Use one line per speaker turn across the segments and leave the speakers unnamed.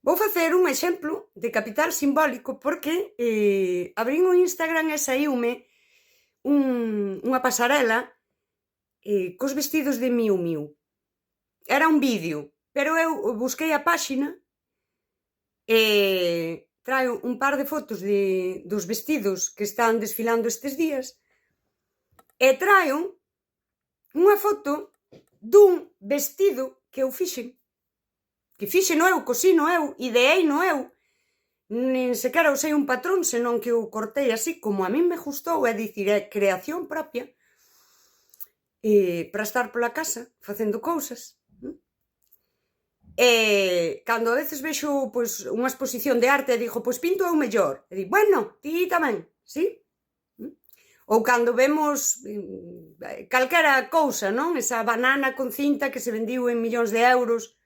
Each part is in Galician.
Vou facer un exemplo de capital simbólico porque abrín o Instagram e saíume unha pasarela cos vestidos de Miu Miu. Era un vídeo, pero eu busquei a páxina e traio un par de fotos dos vestidos que están desfilando estes días e traio unha foto dun vestido que eu fixen. Que fixeno eu, cosino eu, ideeino eu. Nin sequera usei un patrón, senón que o cortei así como a min me gustou, é dicir, é creación propia, para estar pola casa facendo cousas. E cando a veces vexo pois, unha exposición de arte e digo, pois pinto eu mellor. E digo, bueno, ti tamén, sí? Ou cando vemos calquera cousa, non? Esa banana con cinta que se vendiu en millóns de euros.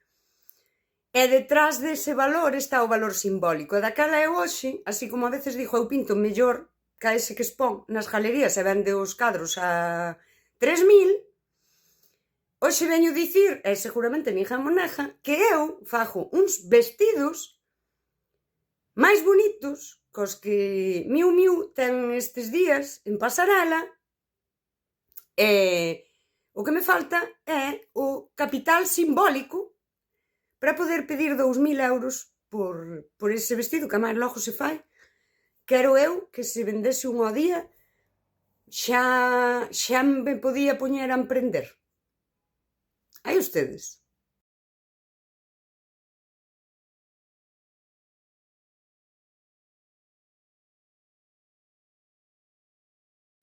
E detrás dese valor está o valor simbólico. E daquela e hoxe, así como a veces digo, eu pinto mellor que ese que expón nas galerías e vende os cadros a 3.000, hoxe veño dicir, e seguramente ninguén mo nega, que eu fago uns vestidos máis bonitos cos que Miu Miu ten estes días en pasarela, e o que me falta é o capital simbólico para poder pedir 2.000 euros por ese vestido, que a máis logo se fai. Quero eu que se vendese un ao día, xa me podía poñer a emprender. Aí ustedes.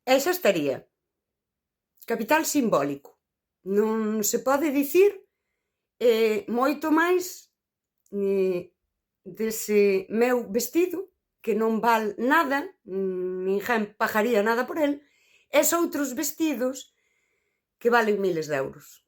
E xa estaría. Capital simbólico. Non se pode dicir moito máis dese meu vestido, que non val nada, ninguén pagaría nada por el, e outros vestidos que valen miles de euros.